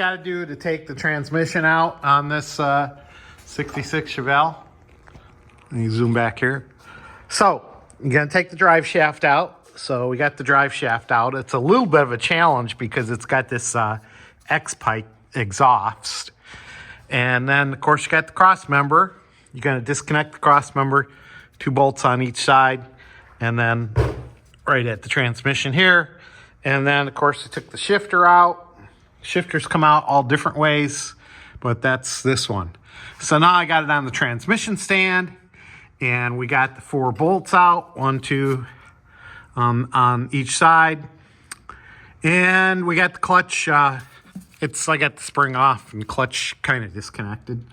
got to do to take the transmission out on this 66 Chevelle. Let me zoom back here. So you're going to take the drive shaft out. So we got the drive shaft out. It's a little bit of a challenge because it's got this X-pipe exhaust. And then, of course, you got the cross member. You're going to disconnect the cross member, 2 bolts on each side, and then right at the transmission here. And then, of course, I took the shifter out. Shifters come out all different ways, but that's this one. So now I got it on the transmission stand, and we got the 4 bolts out, 1, 2 on each side. And we got the clutch. I got the spring off and clutch kind of disconnected.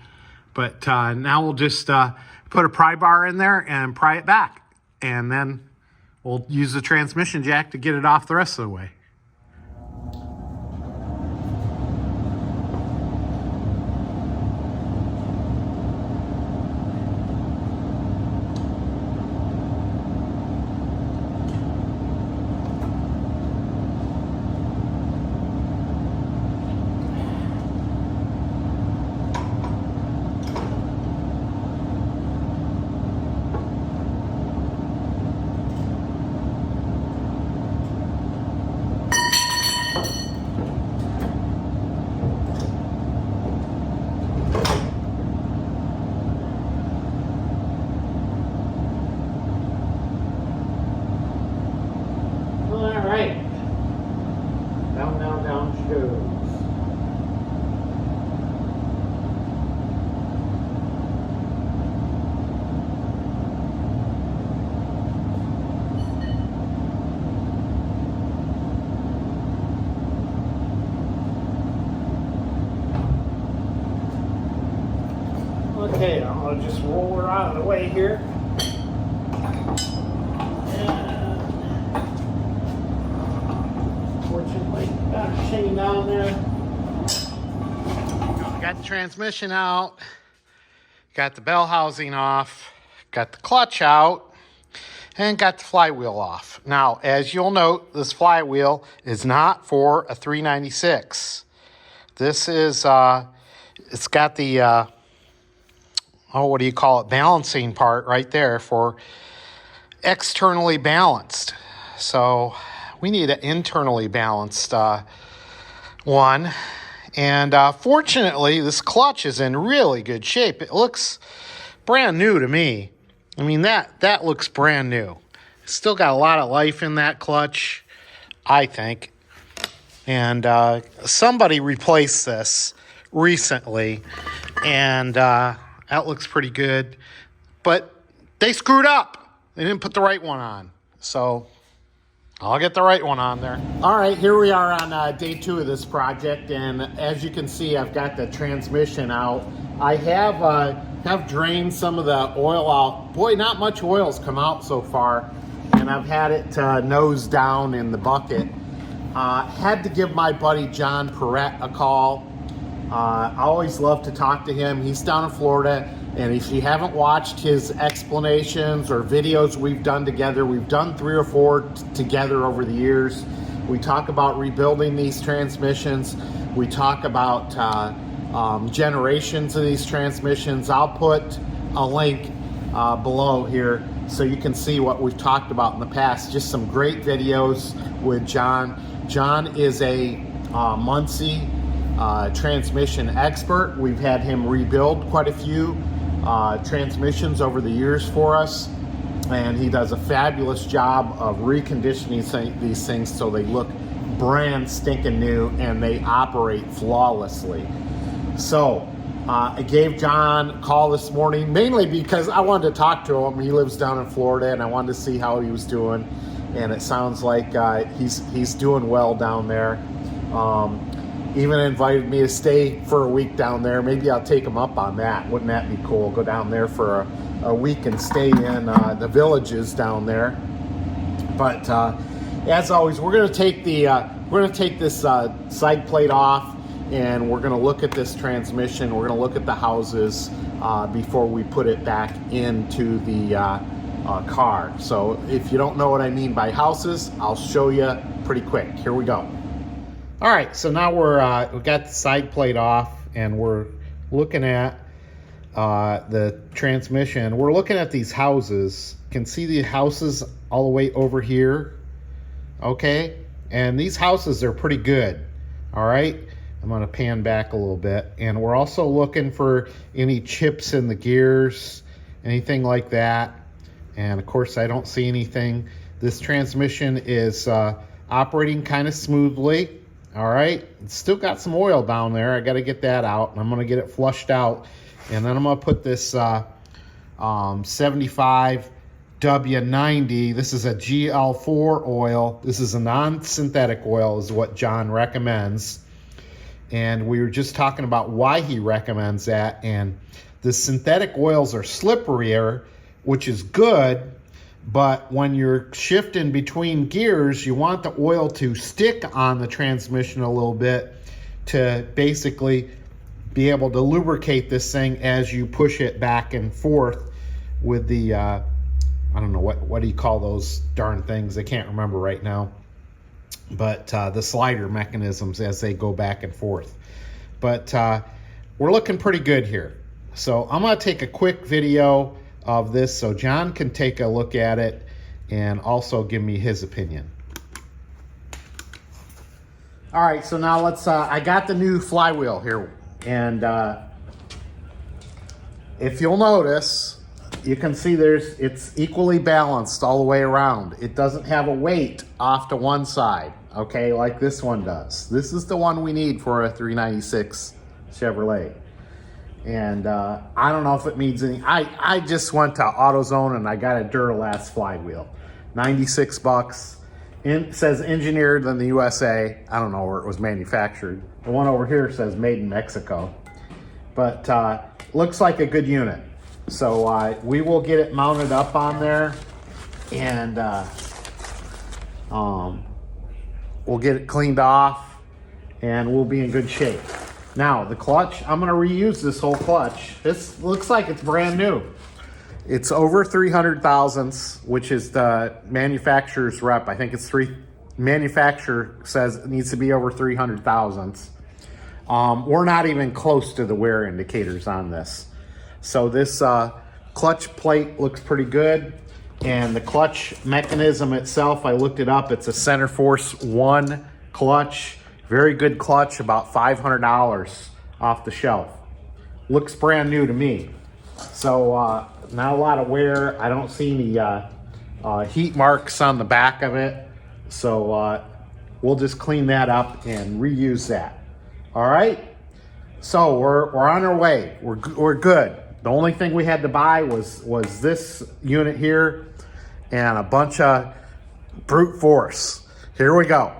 But now we'll just put a pry bar in there and pry it back. And then we'll use the transmission jack to get it off the rest of the way. Down she goes. Okay, I'll just roll her out of the way here. Got a chain down there. Got the transmission out. Got the bell housing off. Got the clutch out. And got the flywheel off. Now, as you'll note, this flywheel is not for a 396. This is, it's got the, what do you call it? Balancing part right there for externally balanced. So we need an internally balanced one. And fortunately, this clutch is in really good shape. It looks brand new to me. I mean, that looks brand new. Still got a lot of life in that clutch, I think. And somebody replaced this recently, and that looks pretty good. But they screwed up. They didn't put the right one on. So I'll get the right one on there. All right, here we are on day 2 of this project, and as you can see, I've got the transmission out. I have drained some of the oil out. Boy, not much oil's come out so far, and I've had it nose down in the bucket. Had to give my buddy John Perrette a call. I always love to talk to him. He's down in Florida. And if you haven't watched his explanations or videos we've done together, we've done 3 or 4 together over the years. We talk about rebuilding these transmissions. We talk about generations of these transmissions. I'll put a link below here so you can see what we've talked about in the past. Just some great videos with John. John is a Muncie transmission expert. We've had him rebuild quite a few transmissions over the years for us, and he does a fabulous job of reconditioning these things so they look brand stinking new and they operate flawlessly. So I gave John a call this morning mainly because I wanted to talk to him. He lives down in Florida, and I wanted to see how he was doing, and it sounds like he's doing well down there. Even invited me to stay for a week down there. Maybe I'll take him up on that. Wouldn't that be cool? Go down there for a week and stay in the villages down there. But as always, we're going to take this side plate off, and we're going to look at this transmission. We're going to look at the houses before we put it back into the car. So if you don't know what I mean by houses, I'll show you pretty quick. Here we go. All right, so now we got the side plate off, and we're looking at the transmission. We're looking at these houses. You can see the houses all the way over here, okay? And these houses are pretty good, all right? I'm gonna pan back a little bit. And we're also looking for any chips in the gears, anything like that. And of course, I don't see anything. This transmission is operating kind of smoothly. All right, it's still got some oil down there. I got to get that out, and I'm going to get it flushed out. And then I'm going to put this 75 W90. This is a GL4 oil. This is a non-synthetic oil, is what John recommends. And we were just talking about why he recommends that. And the synthetic oils are slipperier, which is good. But when you're shifting between gears, you want the oil to stick on the transmission a little bit to basically be able to lubricate this thing as you push it back and forth with the, I don't know, what do you call those darn things? I can't remember right now. But the slider mechanisms as they go back and forth. But we're looking pretty good here. So I'm going to take a quick video of this so John can take a look at it and also give me his opinion. All right, so now let's, I got the new flywheel here, and if you'll notice, you can see it's equally balanced all the way around. It doesn't have a weight off to one side, okay, like this one does. This is the one we need for a 396 Chevrolet. And I don't know if it means any. I just went to AutoZone and I got a Duralast flywheel, 96 bucks. It says engineered in the USA. I don't know where it was manufactured. The one over here says made in Mexico, but looks like a good unit. So we will get it mounted up on there, and we'll get it cleaned off, and we'll be in good shape. Now, the clutch, I'm going to reuse this whole clutch. This looks like it's brand new. It's over 300 thousandths, which is the manufacturer's rep. I think it's manufacturer says it needs to be over 300 thousandths. We're not even close to the wear indicators on this. So this clutch plate looks pretty good. And the clutch mechanism itself, I looked it up. It's a Center Force 1 clutch. Very good clutch, about $500 off the shelf. Looks brand new to me. So not a lot of wear. I don't see any heat marks on the back of it. So we'll just clean that up and reuse that. All right. So we're on our way. We're good. The only thing we had to buy was this unit here and a bunch of brute force. Here we go.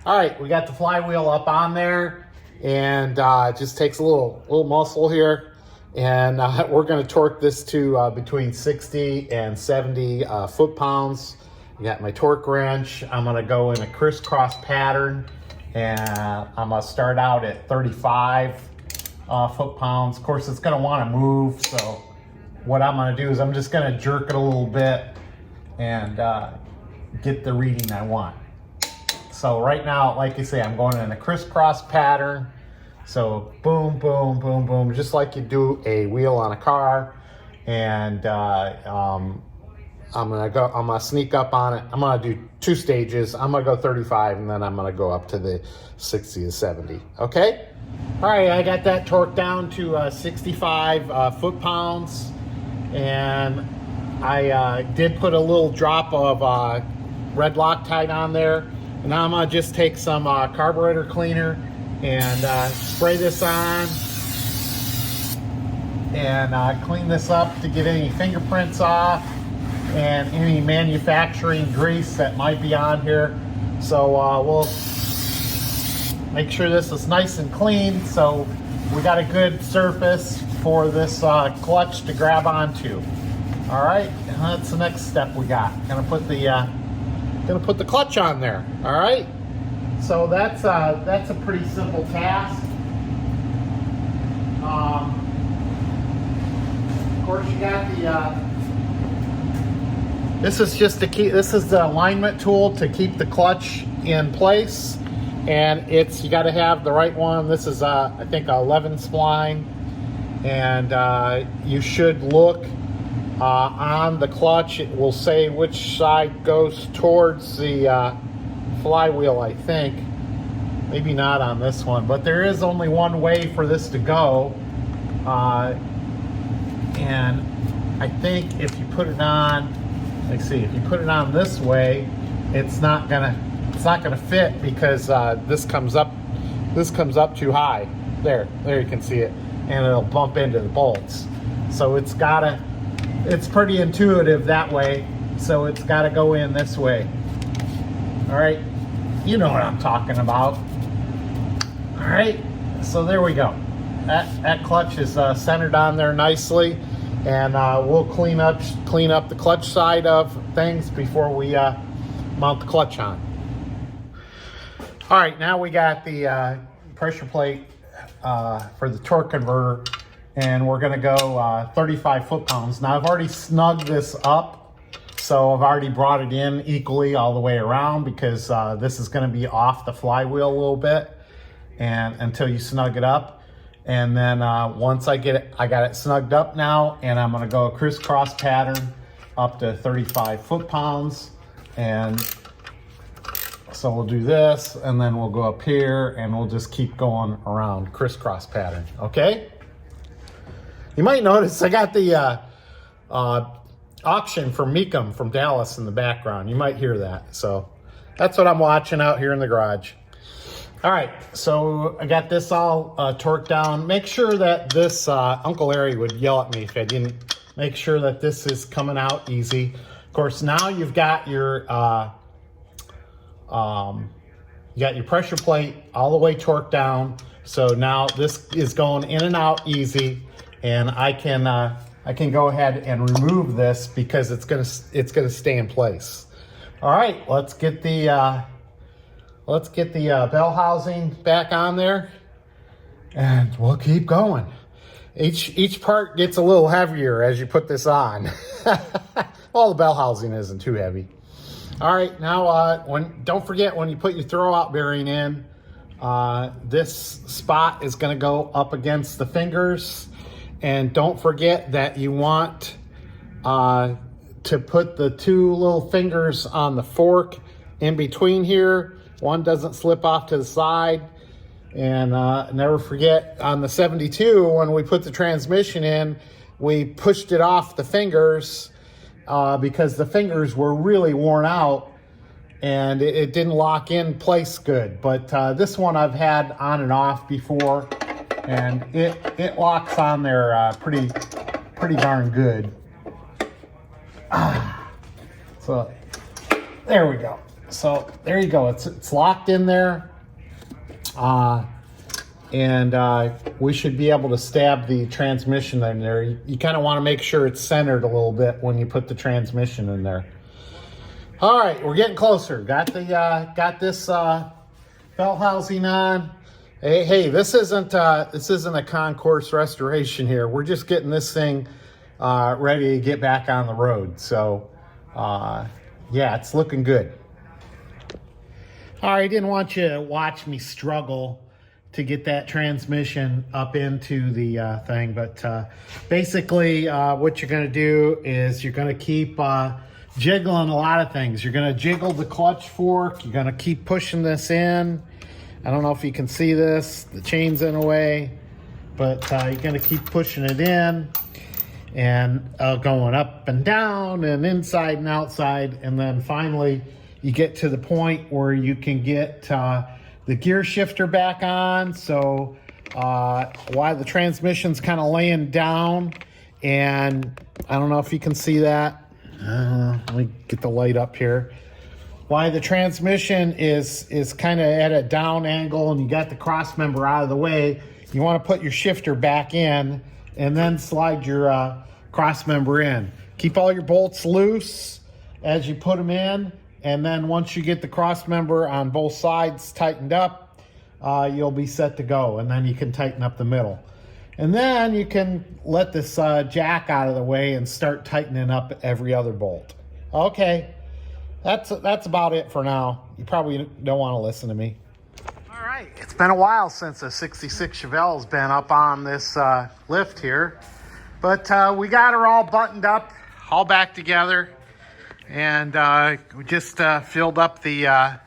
All right, we got the flywheel up on there, and it just takes a little muscle here, and we're going to torque this to between 60 and 70 foot-pounds. I got my torque wrench. I'm going to go in a crisscross pattern, and I'm going to start out at 35 foot-pounds. Of course, it's going to want to move, so what I'm going to do is I'm just going to jerk it a little bit and get the reading I want. So right now, like you say, I'm going in a crisscross pattern. So boom, boom, boom, boom, just like you do a wheel on a car. And I'm gonna sneak up on it. I'm gonna do 2 stages. I'm gonna go 35, and then I'm gonna go up to the 60 to 70. Okay. All right, I got that torqued down to 65 foot-pounds, and I did put a little drop of red Loctite on there. And now I'm gonna just take some carburetor cleaner and spray this on and clean this up to get any fingerprints off and any manufacturing grease that might be on here. So we'll make sure this is nice and clean so we got a good surface for this clutch to grab onto. All right, and that's the next step we got. Gonna put the clutch on there. All right, so that's a pretty simple task. Of course, you got the this is the alignment tool to keep the clutch in place, and you got to have the right one. This is I think a 11 spline, and you should look on the clutch. It will say which side goes towards the flywheel, I think. Maybe not on this one, but there is only one way for this to go, and I think if you put it on, let's see, if you put it on this way, it's not gonna fit, because this comes up too high. There you can see it, and it'll bump into the bolts. So it's pretty intuitive that way, so it's gotta go in this way. All right, you know what I'm talking about. All right, so there we go. That clutch is centered on there nicely, and we'll clean up the clutch side of things before we mount the clutch on. All right, now we got the pressure plate for the torque converter, and we're gonna go 35 foot-pounds. Now I've already snugged this up, so I've already brought it in equally all the way around, because this is gonna be off the flywheel a little bit, and until you snug it up. And then once I got it snugged up now, and I'm gonna go a crisscross pattern up to 35 foot-pounds. And so we'll do this, and then we'll go up here, and we'll just keep going around crisscross pattern, okay? You might notice I got the auction from Meekum from Dallas in the background. You might hear that. So that's what I'm watching out here in the garage. All right, so I got this all torqued down. Make sure that this, Uncle Larry would yell at me if I didn't make sure that this is coming out easy. Of course, now you've got your pressure plate all the way torqued down. So now this is going in and out easy, and I can go ahead and remove this because it's gonna stay in place. All right, let's get the bell housing back on there, and we'll keep going. Each part gets a little heavier as you put this on. Well, the bell housing isn't too heavy. All right, now don't forget, when you put your throwout bearing in, this spot is going to go up against the fingers, and don't forget that you want to put the two little fingers on the fork in between here. One doesn't slip off to the side. And never forget, on the 72, when we put the transmission in, we pushed it off the fingers because the fingers were really worn out, and it didn't lock in place good. But this one I've had on and off before, and it locks on there pretty darn good. So there we go. So there you go. It's locked in there. And we should be able to stab the transmission in there. You kind of want to make sure it's centered a little bit when you put the transmission in there. All right, we're getting closer. Got this bell housing on. Hey, this isn't a concourse restoration here. We're just getting this thing ready to get back on the road. So yeah, it's looking good. All right, I didn't want you to watch me struggle to get that transmission up into the thing, but basically what you're going to do is you're going to keep jiggling a lot of things. You're going to jiggle the clutch fork. You're going to keep pushing this in. I don't know if you can see this. The chain's in a way, but you're going to keep pushing it in and going up and down and inside and outside, and then finally you get to the point where you can get the gear shifter back on. So while the transmission's kind of laying down, and I don't know if you can see that. Let me get the light up here. While the transmission is kind of at a down angle and you got the cross member out of the way, you want to put your shifter back in and then slide your cross member in. Keep all your bolts loose as you put them in. And then once you get the cross member on both sides tightened up, you'll be set to go. And then you can tighten up the middle. And then you can let this jack out of the way and start tightening up every other bolt. Okay, that's about it for now. You probably don't want to listen to me. right, it's been a while since a 66 Chevelle has been up on this lift here, but we got her all buttoned up, all back together, and we just filled up the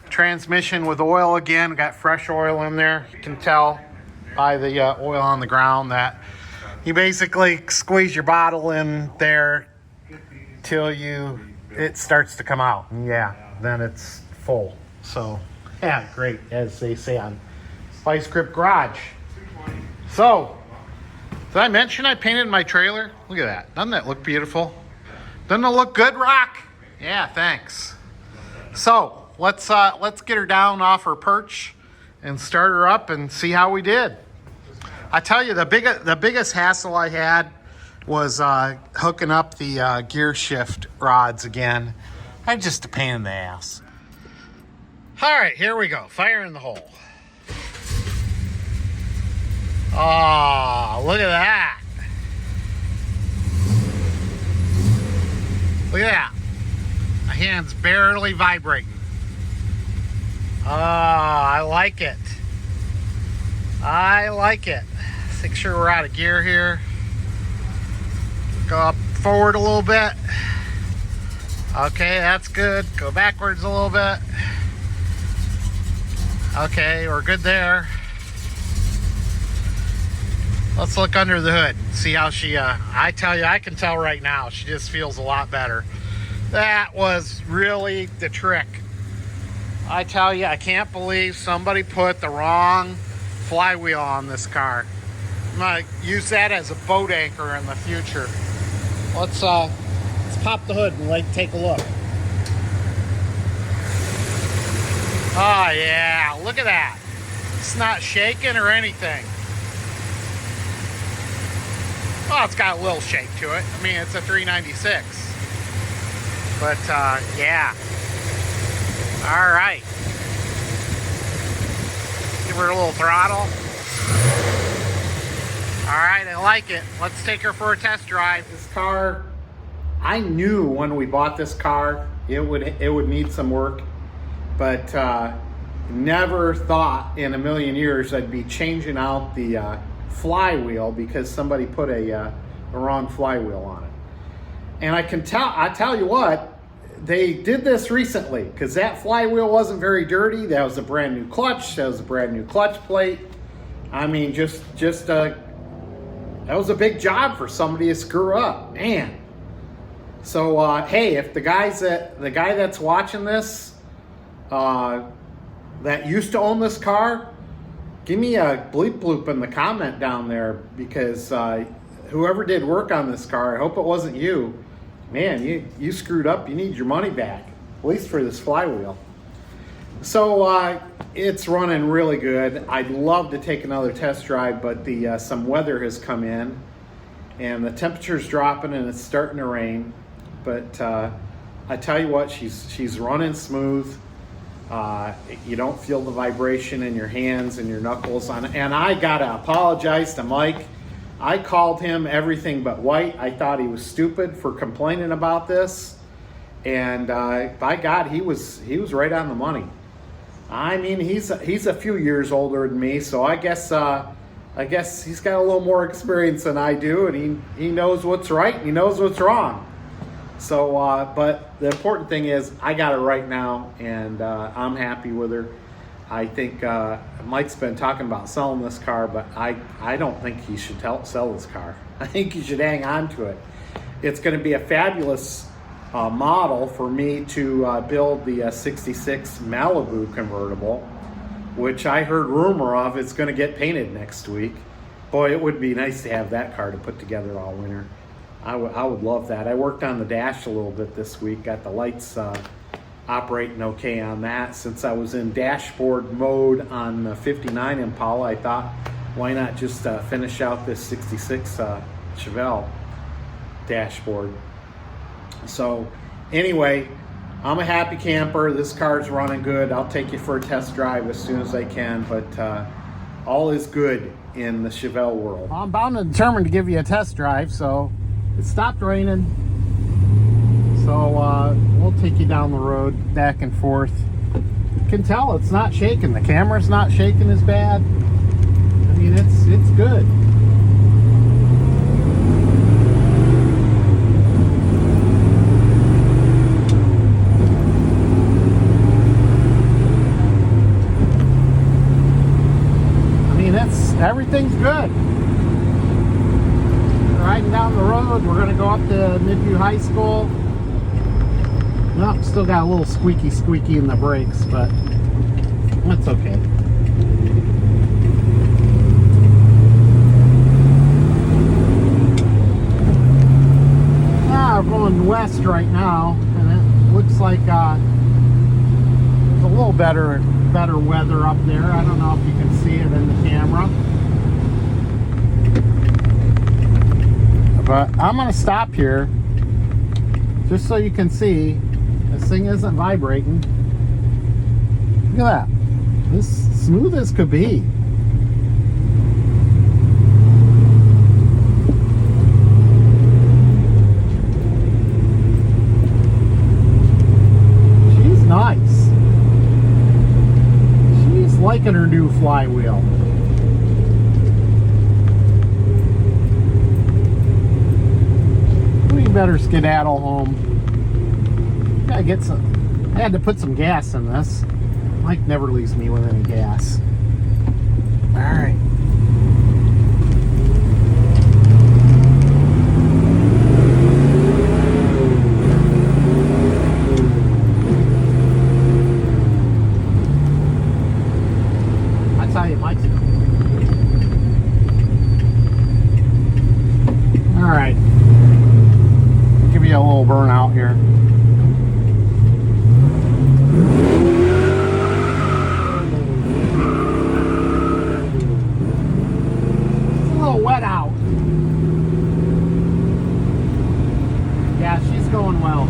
transmission with oil again. Got fresh oil in there. You can tell by the oil on the ground that you basically squeeze your bottle in there till it starts to come out, and yeah, then it's full. So yeah, great, as they say on Vice Grip Garage. So, did I mention I painted my trailer? Look at that. Doesn't that look beautiful? Doesn't it look good, Rock? Yeah, thanks. So, let's get her down off her perch and start her up and see how we did. I tell you, the biggest hassle I had was hooking up the gear shift rods again. I'm just a pain in the ass. All right, here we go. Fire in the hole. Oh, look at that. Look at that. My hand's barely vibrating. Oh, I like it. I like it. Make sure we're out of gear here. Go up forward a little bit. Okay, that's good. Go backwards a little bit. Okay, we're good there. Let's look under the hood. See how she, I tell you, I can tell right now, she just feels a lot better. That was really the trick. I tell you, I can't believe somebody put the wrong flywheel on this car. I'm gonna use that as a boat anchor in the future. Let's pop the hood and take a look. Oh yeah, look at that. It's not shaking or anything. Well, it's got a little shake to it. I mean, it's a 396. But yeah. All right. Give her a little throttle. All right, I like it. Let's take her for a test drive. This car, I knew when we bought this car, it would need some work. But never thought in a million years I'd be changing out the flywheel because somebody put a wrong flywheel on it. And I tell you what, they did this recently because that flywheel wasn't very dirty. That was a brand new clutch. That was a brand new clutch plate. I mean, that was a big job for somebody to screw up, man. So hey, if the guy that's watching this, that used to own this car, give me a bleep bloop in the comment down there, because whoever did work on this car, I hope it wasn't you. Man, you screwed up. You need your money back, at least for this flywheel. So it's running really good. I'd love to take another test drive, but some weather has come in and the temperature's dropping and it's starting to rain. But I tell you what, she's running smooth. You don't feel the vibration in your hands and your knuckles. And I gotta apologize to Mike. I called him everything but white. I thought he was stupid for complaining about this. And by God, he was right on the money. I mean, he's a few years older than me, so I guess he's got a little more experience than I do, and he knows what's right and he knows what's wrong. So, but the important thing is I got her right now, and I'm happy with her. I think Mike's been talking about selling this car, but I don't think he should sell this car. I think he should hang on to it. It's going to be a fabulous model for me to build the 66 Malibu convertible, which I heard rumor of it's going to get painted next week. Boy, it would be nice to have that car to put together all winter. I would love that. I worked on the dash a little bit this week, got the lights operating okay on that. Since I was in dashboard mode on the 59 Impala, I thought, why not just finish out this 66 Chevelle dashboard. So anyway, I'm a happy camper. This car's running good. I'll take you for a test drive as soon as I can, but all is good in the Chevelle world. I'm bound and determined to give you a test drive, so it stopped raining. So we'll take you down the road back and forth. You can tell it's not shaking. The camera's not shaking as bad. I mean, it's good. Everything's good. Riding down the road, we're going to go up to Midview High School. Well, still got a little squeaky in the brakes, but that's okay. We're going west right now, and it looks like there's a little better weather up there. I don't know if you can see it in the camera. But I'm going to stop here just so you can see this thing isn't vibrating. Look at that. This smooth as could be. She's nice. She's liking her new flywheel. Better skedaddle home. Gotta get some. I had to put some gas in this. Mike never leaves me with any gas. All right. I tell you, Mike's good. All right. Give you a little burnout here. It's a little wet out. Yeah, she's going well.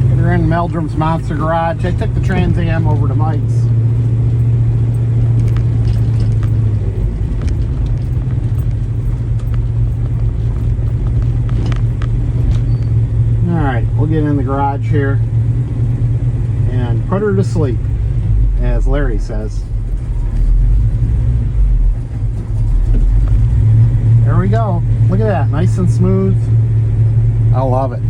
Get her in Meldrum's Monster Garage. I took the Trans Am over to Mike's. We'll get in the garage here and put her to sleep, as Larry says. There we go. Look at that, nice and smooth. I love it.